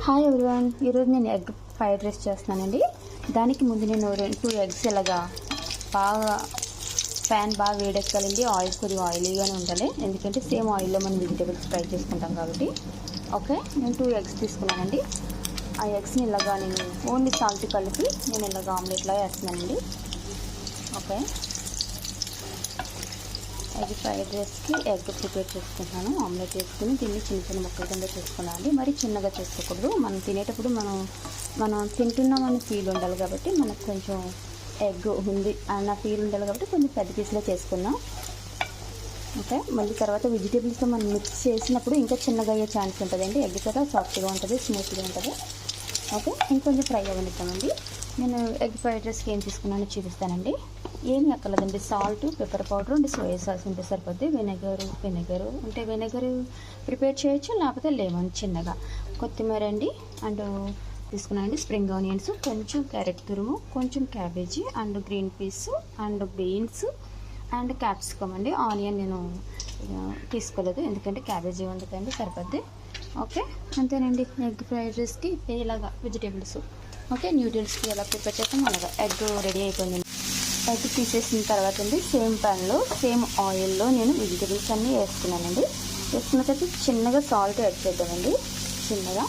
Hi everyone, ఈరోజు నేను egg fried rice చేస్తున్నానండి. దానికి ముందు నేను 2 ఎగ్స్ ఇలాగా బాగా ప్యాన్ బాగా వేడెక్కాలండి. ఆయిల్ కొద్దిగా ఆయిలీగానే ఉండాలి, ఎందుకంటే సేమ్ ఆయిల్లో మనం వెజిటేబుల్స్ ఫ్రై చేసుకుంటాం కాబట్టి. ఓకే, నేను 2 ఎగ్స్ తీసుకున్నానండి. ఆ ఎగ్స్ని ఇలాగా నేను ఓన్లీ సాల్ట్ కలిపి నేను ఇలాగ ఆమ్లెట్లా వేస్తున్నానండి. ఓకే, ఎగ్ ఫ్రైడ్ రైస్కి ఎగ్ ప్రిపేర్ చేసుకుంటున్నాను. ఆమ్లెట్ వేసుకుని దీన్ని చిన్న చిన్న ముక్కల కింద చేసుకున్నాను. మరి చిన్నగా చేసుకోకూడదు. మనం తినేటప్పుడు మనం తింటున్నామని ఫీల్ ఉండాలి కాబట్టి మనకు కొంచెం ఎగ్ ఉంది అన్న ఫీల్ ఉండాలి కాబట్టి కొంచెం పెద్ద పీస్లో చేసుకుందాం. ఓకే, మళ్ళీ తర్వాత వెజిటేబుల్స్తో మనం మిక్స్ చేసినప్పుడు ఇంకా చిన్నగా అయ్యే ఛాన్స్ ఉంటుందండి. ఎగ్ కూడా సాఫ్ట్గా ఉంటుంది, స్మూత్గా ఉంటుంది. ఓకే, ఇంకొంచెం ఫ్రై అవ్వనిద్దామండి. నేను ఎగ్ ఫ్రైడ్ రైస్కి ఏం తీసుకున్నానో చూపిస్తానండి. ఏమి అక్కర్లేదండి, salt, pepper powder and soya sauce ఉంటే సరిపోద్ది. వెనిగరు ఉంటే వెనిగరు ప్రిపేర్ చేయొచ్చు, లేకపోతే లెమన్ చిన్నగా. కొత్తిమీర అండి అండ్ తీసుకున్నానండి. స్ప్రింగ్ ఆనియన్స్, కొంచెం క్యారెట్ తురుము, కొంచెం cabbage and green peas and beans and capsicum అండి. ఆనియన్ నేను తీసుకోలేదు, ఎందుకంటే క్యాబేజీ వండుతండి, సరిపోద్ది. ఓకే, అంతేనండి. ఎగ్ ఫ్రైడ్ రైస్కి ఇలాగా వెజిటేబుల్స్. ఓకే, న్యూడిల్స్కి ఎలా ప్రిపేర్ చేస్తాం అలాగా. ఎగ్ రెడీ అయిపోయింది. ఎగ్ తీసేసిన తర్వాత అండి సేమ్ ప్యాన్లో సేమ్ ఆయిల్లో నేను వెజిటేబుల్స్ అన్నీ వేసుకున్నానండి. వేసుకున్న తర్వాత చిన్నగా సాల్ట్ యాడ్ చేద్దామండి. చిన్నగా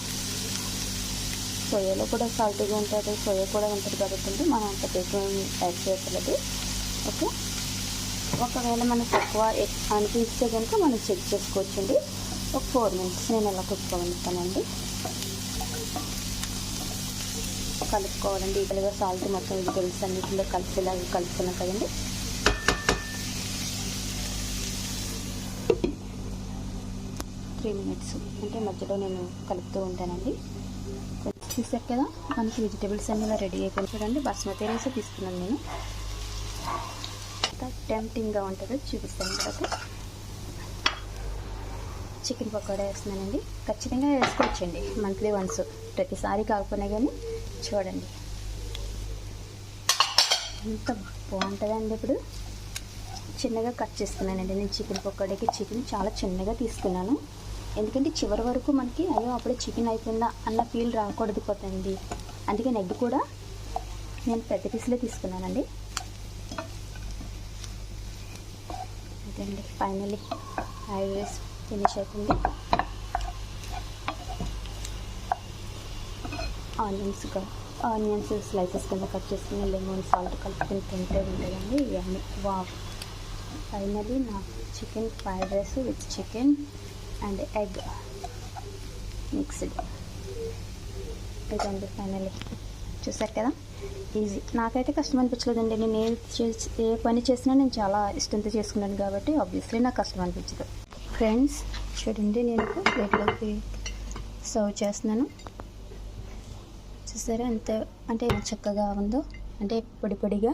సోయాలో కూడా సాల్ట్గా ఉంటుంది, సోయా కూడా ఉంటుంది కాబట్టి మనం అంత ఎక్కువ యాడ్ చేయట్లేదు. ఓకే, ఒకవేళ మనకు ఎక్కువ అనిపిస్తే కనుక మనం చెక్ చేసుకోవచ్చండి. ఒక 4 minutes నేను ఎలా కుట్టుకోగలుగుతానండి. కలుపుకోవాలండి. ఇలాగా సాల్ట్ మొత్తం వెజిటేబుల్స్ అన్నింటిలో కలిసేలాగా కలుపుకున్నాం కదండి. త్రీ మినిట్స్ అంటే మధ్యలో నేను కలుపుతూ ఉంటానండి. చూసారు కదా, మనకి వెజిటేబుల్స్ అన్నీ ఇలా రెడీ అయిపోయి చూడండి. బాస్మతి రైస్ తీసుకున్నాను నేను. టెంప్టింగ్గా ఉంటుందో చూపిస్తాను. తర్వాత చికెన్ పకోడా వేస్తున్నానండి. ఖచ్చితంగా వేసుకోవచ్చండి, మంత్లీ వన్స్, ప్రతిసారి కాకపోయినా కానీ చూడండి ఎంత బాగుంటుందండి. ఇప్పుడు చిన్నగా కట్ చేసుకున్నానండి నేను చికెన్ పకోడాకి. చికెన్ చాలా చిన్నగా తీసుకున్నాను, ఎందుకంటే చివరి వరకు మనకి అయ్యో అప్పుడే చికెన్ అయిపోయిందా అన్న ఫీల్ రాకూడదు పోతుంది. అందుకని ఎగ్ కూడా నేను పెద్ద పీసులో తీసుకున్నానండి. అదండి, ఫైనల్లీ ఫ్రైడ్ రైస్ ఫినిష్ అవుతుంది. ఆనియన్స్ స్లైసెస్ కింద కట్ చేసుకుని లెమన్ సాల్ట్ కలుపుకొని తింటే ఉంటుందండి. ఇవన్నీ ఫైనలీ నా chicken fried rice with chicken and egg mixed ఇదండి. ఫైనలీ చూసారు కదా, ఈజీ. నాకైతే కష్టం అనిపించలేదండి. నేను ఏ పని చేసినా నేను చాలా ఇష్టంతో చేసుకున్నాను కాబట్టి ఆబ్వియస్లీ నాకు కష్టం అనిపించదు. ఫ్రెండ్స్ చూడండి, నేను ప్లేట్లోకి సర్వ్ చేస్తున్నాను. చూసారా ఎంత అంటే చక్కగా ఉందో, అంటే పొడి పొడిగా.